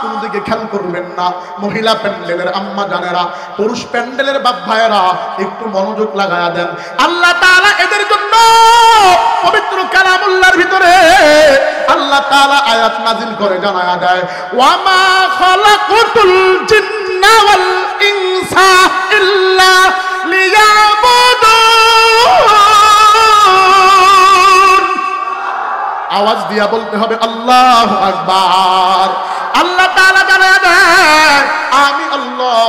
কোন দিকে খেয়াল করবেন না। মহিলা প্যান্ডেলের আম্মা জানেরা, পুরুষ প্যান্ডেলের বাপ ভাইয়েরা একটু মনোযোগ লাগায়া দেন। আল্লাহ তাআলা এদের জন্য পবিত্র কালামুল্লাহর ভিতরে আল্লাহ তাআলা আয়াত নাজিল করে জানায়া দেয়, ওয়া মা খালাকুতুল জিন্না ওয়াল ইনসা ইল্লা লিয়াবুদুন। আওয়াজ দিয়া বলতে হবে আল্লাহু আকবার। আল্লাহ তাআলা জানায়া দেয়, আমি আল্লাহ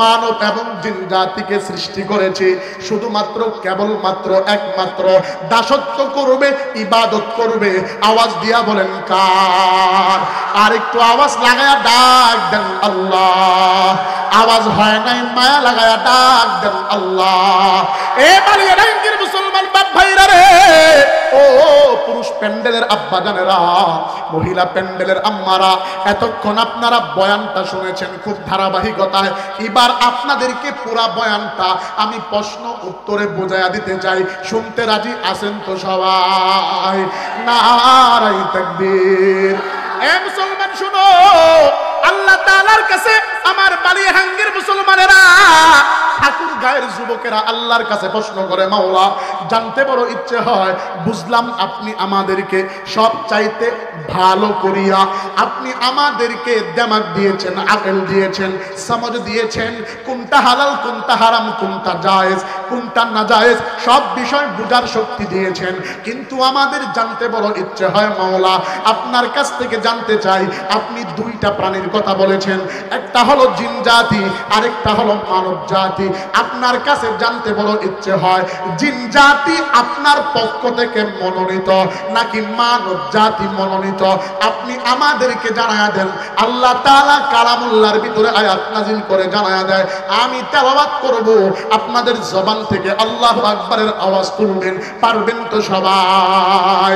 মানব এবং জিন জাতিকে সৃষ্টি করেছি শুধুমাত্র কেবলমাত্র একমাত্র দাসত্ব করবে, ইবাদত করবে। আওয়াজ দিয়া বলেন কার? আর একটু আওয়াজ লাগায়া ডাক দেন আল্লাহ। আওয়াজ হয় নাই, মায়া লাগায়া ডাক দেন আল্লাহ। এ বালিয়া রাঙ্গির মুসলমান বাপ ভাইরা রে, ও পুরুষ প্যান্ডেলের আব্বা জানেরা, মহিলা প্যান্ডেলের আম্মারা, এতক্ষণ আপনারা বয়ানটা শুনেছেন খুব ধারাবাহিকতায়। এবার আপনাদেরকে পুরা বয়ানটা আমি প্রশ্ন উত্তরে বোঝায়া দিতে চাই। শুনতে রাজি আছেন তো সবাই? নারায়ে তাকবীর। এ মুসলমান শুনো, আল্লাহ তাআলার কাছে আমার বালিয়াহাঙ্গের মুসলমানেরা, ঠাকুর গায়ের যুবকেরা আল্লাহর কাছে প্রশ্ন করে, মাওলা জানতে বড় ইচ্ছে হয়, বুঝলাম আপনি আমাদেরকে সব চাইতে ভালো করিয়া আপনি আমাদেরকে দিমাগ দিয়েছেন, আকল দিয়েছেন, সমঝ দিয়েছেন, কোনটা হালাল কোনটা হারাম, কোনটা জায়েজ কোনটা নাজায়েজ সব বিষয় বুঝার শক্তি দিয়েছেন। কিন্তু আমাদের জানতে বড় ইচ্ছে হয় মাওলা, আপনার কাছ থেকে জানতে চাই, আপনি দুইটা প্রাণীর কথা বলেছেন, একটা হলো জিন জাতি, আরেকটা হলো মানব জাতি। আপনার কাছে জানতে বড় ইচ্ছে হয়, জিন জাতি আপনার পক্ষ থেকে মনোনীত নাকি মানব জাতি মনোনীত? আপনি আমাদেরকে জানায়া দেন। আল্লাহ তাআলা কালামুল্লাহর ভিতরে আয়াত নাজিল করে জানায়া দেয়, আমি তেলাওয়াত করব, আপনাদের জবান থেকে আল্লাহু আকবারের আওয়াজ তুলবেন, পারবেন তো সবাই?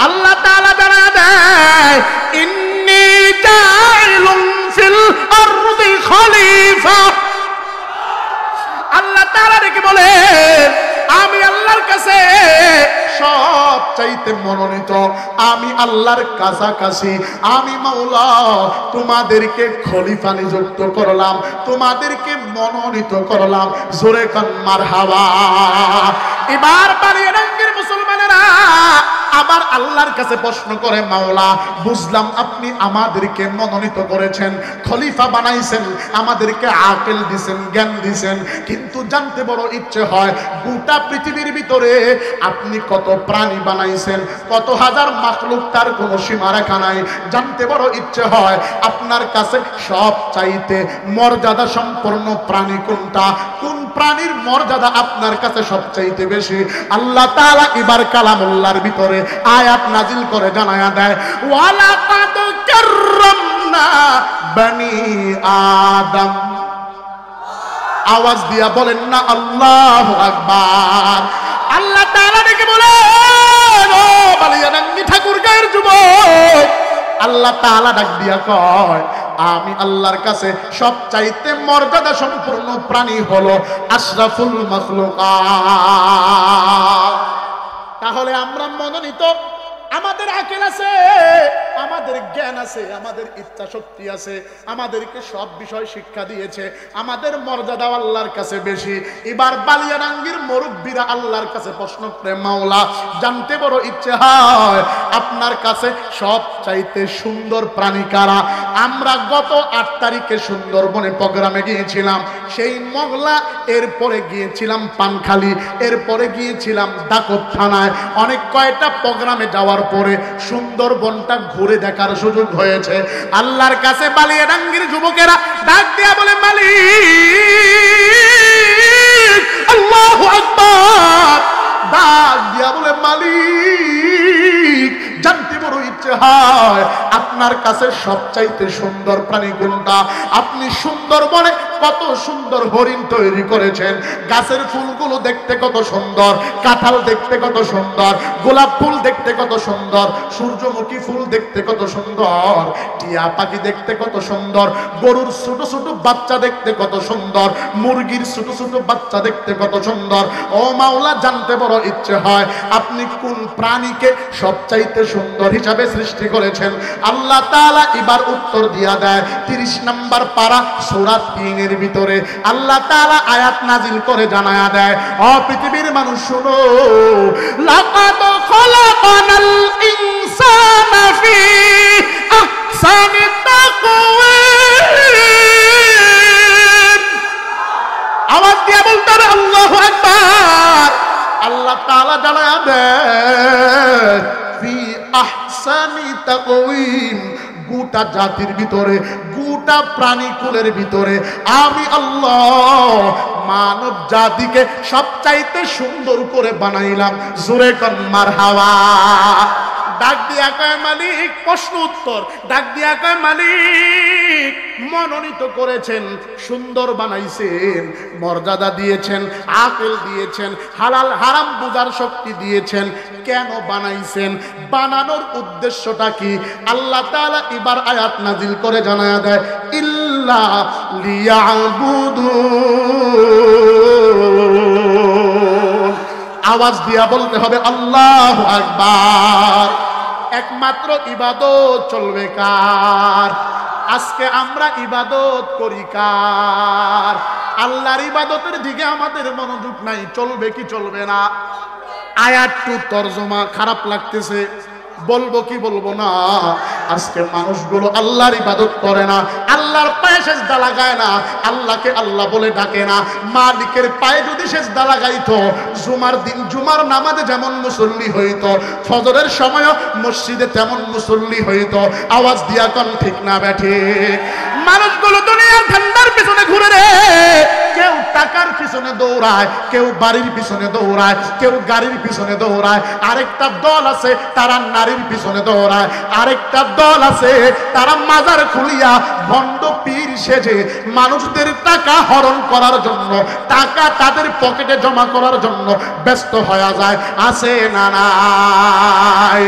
আল্লাহ তাআলা জানায়া দেয়, ইন্নী জাইলুন ফিল আরদি খলিফা। আল্লাহ তাআলা রেখে বলে, আমি আল্লাহর কাছে সব চাইতে মনোনীত, আমি আল্লাহর কাছাকাছি, আমি মাওলা তোমাদেরকে খলিফা নিযুক্ত করলাম, তোমাদেরকে মনোনীত করলাম। জোরে কান মারহাবা। এবার বালিয়াডাঙ্গির মুসলমানেরা আবার আল্লাহর কাছে প্রশ্ন করে, মাওলা বুঝলাম আপনি আমাদেরকে মনোনীত করেছেন, খলিফা বানাইছেন, আমাদেরকে আকল দিছেন, জ্ঞান দিছেন, কিন্তু জানতে বড় ইচ্ছে হয়, গোটা পৃথিবীর ভিতরে আপনি কত প্রাণী বানাইছেন, কত হাজার মাখলুক, তার কোনো সীমা রেখা নাই। জানতে বড় ইচ্ছে হয়, আপনার কাছে সব চাইতে মর্যাদা সম্পন্ন প্রাণী কোনটা? কোন প্রাণীর মর্যাদা আপনার কাছে সবচাইতে বেশি? আল্লাহ তাআলা এবার কালামুল্লাহর ভিতরে আয়াত নাজিল করে জানায়া দেয়, ওয়ালাকাদ কাররামনা বনি আদম। আওয়াজ দিয়া বলেন না আল্লাহু আকবার। আল্লাহ তাআলা ডেকে বলে, ও বালিয়াডাঙ্গি ঠাকুর গায়ের যুবক, আল্লাহ তাআলা ডাক দিয়া কয়, আমি আল্লাহর কাছে সবচাইতে মর্যাদা সম্পূর্ণ প্রাণী হলো আশরাফুল মাখলুকাত। তাহলে আমরা মনোনীত, আমাদের আকল আছে, আমাদের জ্ঞান আছে, আমাদের ইচ্ছা শক্তি আছে, আমাদেরকে সব বিষয় শিক্ষা দিয়েছে, আমাদের মর্যাদা আল্লাহর কাছে বেশি। এবার বালিয়াডাঙ্গির মুরব্বীরা আল্লাহর কাছে প্রশ্ন করে, মাওলা জানতে বড় ইচ্ছে হয়, আপনার কাছে সব চাইতে সুন্দর প্রাণী কারা? আমরা গত 8 তারিখে সুন্দরবনে প্রোগ্রামে গিয়েছিলাম, সেই মগলা, এরপরে গিয়েছিলাম পানখালি, এরপরে গিয়েছিলাম দাকত থানায়। অনেক কয়টা প্রোগ্রামে যাওয়ার পরে সুন্দরবনটা ঘুরে দেখার সুযোগ হয়েছে। আল্লাহর কাছে বালিয়াডাঙ্গির যুবকেরা ডাক দিয়া বলে, মালিক, আল্লাহু আকবার। ডাক দিয়া বলে, মালিক জানতে বড় ইচ্ছে হয়, আপনার কাছে সবচাইতে সুন্দর প্রাণী কোনটা? আপনি সুন্দরবনে কত সুন্দর হরিণ তৈরি করেছেন, গাছের ফুলগুলো দেখতে কত সুন্দর, কাঁঠাল দেখতে কত সুন্দর, গোলাপ ফুল দেখতে কত সুন্দর, সূর্যমুখী ফুল দেখতে কত সুন্দর, টিয়া পাখি দেখতে কত সুন্দর, গরুর ছোট ছোট বাচ্চা দেখতে কত সুন্দর, মুরগির ছোট ছোট বাচ্চা দেখতে কত সুন্দর। ও মাওলা জানতে বড় ইচ্ছে হয়, আপনি কোন প্রাণীকে সবচাইতে সুন্দর হিসাবে সৃষ্টি করেছেন? আল্লাহ তাআলা এবার উত্তর দিয়া দেয় 30 নম্বর পারা সূরা 3 এর ভিতরে আল্লাহ তাআলা আয়াত নাজিল করে জানায়া দেয়, ও পৃথিবীর মানুষ শুনো, লাকাদ খলাকানাল ইনসানা ফি আহসানি তাকওয়িম। আওয়াজ দিয়ে বলতে হবে আল্লাহু আকবার। আল্লাহ তাআলা জানায়া দেয় ফি আহসানি তাকওয়িম, গোটা জাতির ভিতরে, গোটা প্রাণীকুলের ভিতরে আমি আল্লাহ মানব জাতিকে সবচাইতে সুন্দর করে বানাইলাম। জোরে কোন মারহাবা। ডাক দিয়া কয় মালিক, প্রশ্ন উত্তর, ডাক দিয়া কয় মালিক মনোনীত করেছেন, সুন্দর বানাইছেন, মর্যাদা দিয়েছেন, আকল দিয়েছেন, হালাল হারাম বুঝার শক্তি দিয়েছেন, কেন বানাইছেন? বানানোর উদ্দেশ্যটা কি? আল্লাহ তাআলা এবার আয়াত নাজিল করে জানায়া দেয়, ইল্লা লিয়াবুদুন। আওয়াজ দিয়া বলতে হবে আল্লাহু আকবার। একমাত্র ইবাদত চলবে কার? আজকে আমরা ইবাদত করি কার? আল্লাহর ইবাদতের দিকে আমাদের মনোযোগ নাই। চলবে কি চলবে না? আয়াতটু তরজমা খারাপ লাগতেছে, বলবো কি বলবো না? আজকে মানুষগুলো আল্লাহর ইবাদত করে না, আল্লাহর পায়ে সেজদা লাগায় না, আল্লাহকে আল্লাহ বলে ডাকে না। মালিকের পায়ে যদি সেজদা লাগাইতো, জুমার দিন জুমার নামাজে যেমন মুসল্লি হইতো, ফজরের সময় মসজিদে তেমন মুসল্লি হইতো। আওয়াজ দিয়া কোন ঠিক না ব্যাঠে? মানুষগুলো দুনিয়ার ঠান্ডার পিছনে ঘুরে রে, কেউ টাকার পিছনে দৌড়ায়, কেউ বাড়ির পিছনে দৌড়ায়, কেউ গাড়ির পিছনে দৌড়ায়। আরেকটা দল আছে তারা নারীর পিছনে দৌড়ায়, আরেকটা দল আছে তারা মাজার খুলিয়া ভণ্ড পীর সেজে মানুষদের টাকা হরণ করার জন্য, টাকা তাদের পকেটে জমা করার জন্য ব্যস্ত হয়ে যায়। আছে না নাই?